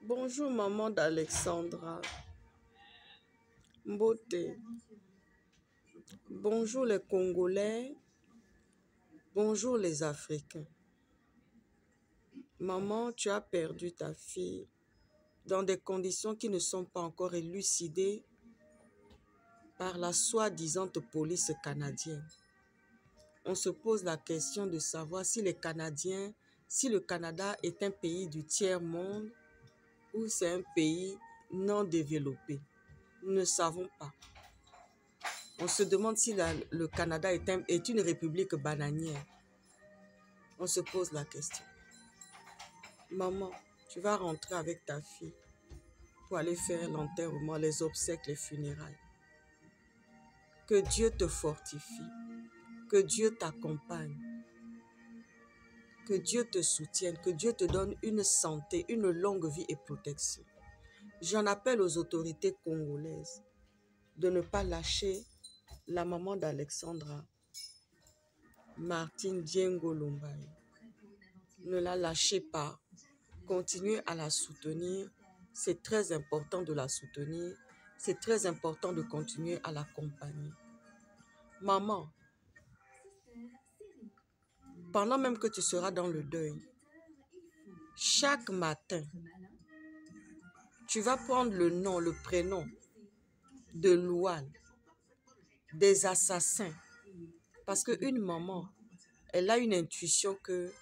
Bonjour maman d'Alexandra, Mbote. Bonjour les Congolais, bonjour les Africains. Maman, tu as perdu ta fille dans des conditions qui ne sont pas encore élucidées par la soi-disant police canadienne. On se pose la question de savoir si les Canadiens, si le Canada est un pays du tiers-monde ou c'est un pays non développé. Nous ne savons pas. On se demande si le Canada est une république bananière. On se pose la question. Maman, tu vas rentrer avec ta fille pour aller faire l'enterrement, les obsèques, les funérailles. Que Dieu te fortifie, que Dieu t'accompagne, que Dieu te soutienne, que Dieu te donne une santé, une longue vie et protection. J'en appelle aux autorités congolaises de ne pas lâcher la maman d'Alexandra, Martine Diengo Lumbaye. Ne la lâchez pas. Continuez à la soutenir. C'est très important de la soutenir. C'est très important de continuer à l'accompagner. Maman, pendant même que tu seras dans le deuil, chaque matin, tu vas prendre le nom, le prénom de Louane, des assassins. Parce qu'une maman, elle a une intuition que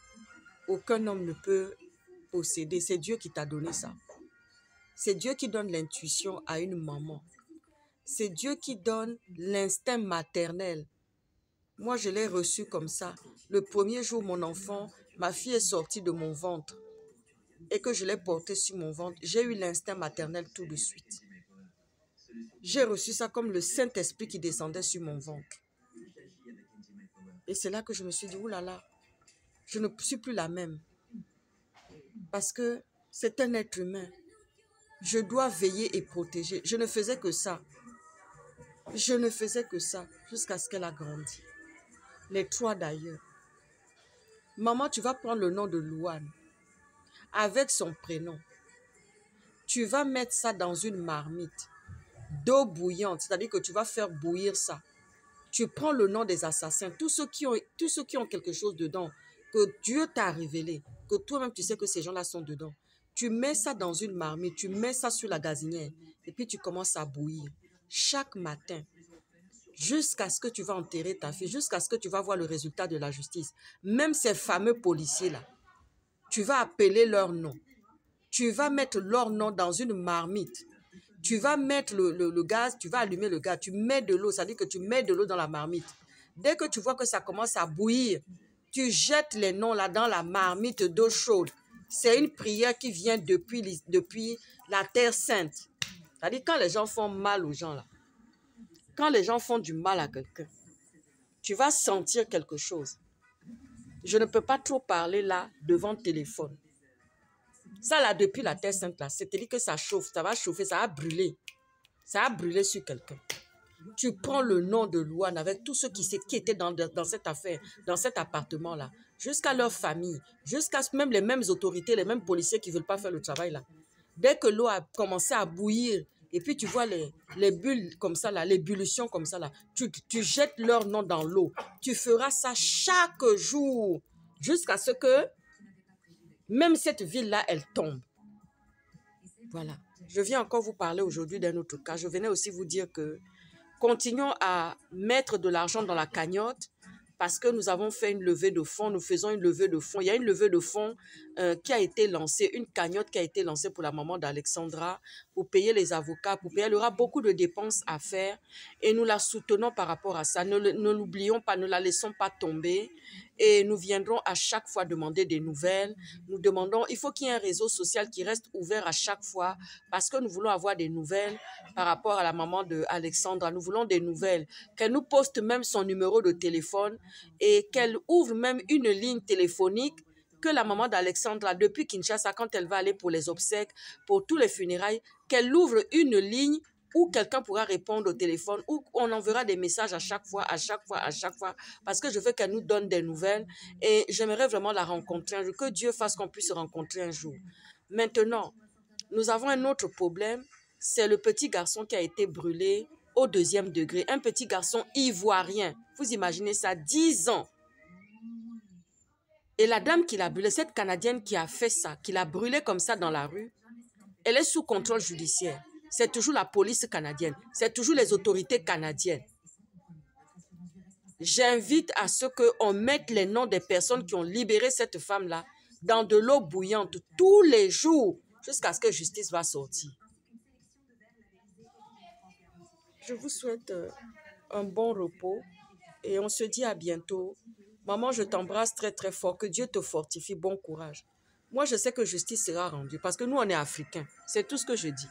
aucun homme ne peut posséder. C'est Dieu qui t'a donné ça. C'est Dieu qui donne l'intuition à une maman. C'est Dieu qui donne l'instinct maternel. Moi, je l'ai reçu comme ça. Le premier jour, mon enfant, ma fille est sortie de mon ventre et que je l'ai portée sur mon ventre, j'ai eu l'instinct maternel tout de suite. J'ai reçu ça comme le Saint-Esprit qui descendait sur mon ventre. Et c'est là que je me suis dit, oulala, je ne suis plus la même. Parce que c'est un être humain. Je dois veiller et protéger. Je ne faisais que ça. Je ne faisais que ça jusqu'à ce qu'elle a grandi. Les trois d'ailleurs. Maman, tu vas prendre le nom de Louane avec son prénom. Tu vas mettre ça dans une marmite d'eau bouillante, c'est-à-dire que tu vas faire bouillir ça. Tu prends le nom des assassins, tous ceux qui ont quelque chose dedans, que Dieu t'a révélé, que toi-même tu sais que ces gens-là sont dedans. Tu mets ça dans une marmite, tu mets ça sur la gazinière et puis tu commences à bouillir. Chaque matin, jusqu'à ce que tu vas enterrer ta fille, jusqu'à ce que tu vas voir le résultat de la justice. Même ces fameux policiers-là, tu vas appeler leur nom. Tu vas mettre leur nom dans une marmite. Tu vas mettre le gaz, tu vas allumer le gaz. Tu mets de l'eau, c'est-à-dire que tu mets de l'eau dans la marmite. Dès que tu vois que ça commence à bouillir, tu jettes les noms là dans la marmite d'eau chaude. C'est une prière qui vient depuis la terre sainte. C'est-à-dire quand les gens font mal aux gens là, quand les gens font du mal à quelqu'un, tu vas sentir quelque chose. Je ne peux pas trop parler là devant le téléphone. Ça là, depuis la terre sainte là, c'est-à-dire que ça chauffe, ça va chauffer, ça va brûler. Ça a brûlé sur quelqu'un. Tu prends le nom de Louane avec tous ceux qui étaient dans cette affaire, dans cet appartement-là, jusqu'à leur famille, jusqu'à même les mêmes autorités, les mêmes policiers qui ne veulent pas faire le travail là. Dès que l'eau a commencé à bouillir, et puis tu vois les bulles comme ça là, l'ébullition comme ça là, tu jettes leur nom dans l'eau. Tu feras ça chaque jour, jusqu'à ce que même cette ville-là, elle tombe. Voilà. Je viens encore vous parler aujourd'hui d'un autre cas. Je venais aussi vous dire que continuons à mettre de l'argent dans la cagnotte parce que nous avons fait une levée de fonds. Nous faisons une levée de fonds. Il y a une levée de fonds qui a été lancée, une cagnotte qui a été lancée pour la maman d'Alexandra, pour payer les avocats, pour payer. Il y aura beaucoup de dépenses à faire et nous la soutenons par rapport à ça. Ne l'oublions pas, ne la laissons pas tomber et nous viendrons à chaque fois demander des nouvelles. Nous demandons, il faut qu'il y ait un réseau social qui reste ouvert à chaque fois parce que nous voulons avoir des nouvelles par rapport à la maman d'Alexandra. Nous voulons des nouvelles. Qu'elle nous poste même son numéro de téléphone et qu'elle ouvre même une ligne téléphonique que la maman d'Alexandra, depuis Kinshasa, quand elle va aller pour les obsèques, pour tous les funérailles, qu'elle ouvre une ligne où quelqu'un pourra répondre au téléphone, où on enverra des messages à chaque fois, parce que je veux qu'elle nous donne des nouvelles et j'aimerais vraiment la rencontrer un jour, que Dieu fasse qu'on puisse se rencontrer un jour. Maintenant, nous avons un autre problème, c'est le petit garçon qui a été brûlé au 2e degré. Un petit garçon ivoirien. Vous imaginez ça, 10 ans. Et la dame qui l'a brûlé, cette Canadienne qui a fait ça, qui l'a brûlé comme ça dans la rue, elle est sous contrôle judiciaire. C'est toujours la police canadienne. C'est toujours les autorités canadiennes. J'invite à ce qu'on mette les noms des personnes qui ont libéré cette femme-là dans de l'eau bouillante tous les jours jusqu'à ce que justice va sortir. Je vous souhaite un bon repos et on se dit à bientôt. Maman, je t'embrasse très très fort. Que Dieu te fortifie. Bon courage. Moi, je sais que justice sera rendue parce que nous, on est Africains. C'est tout ce que je dis.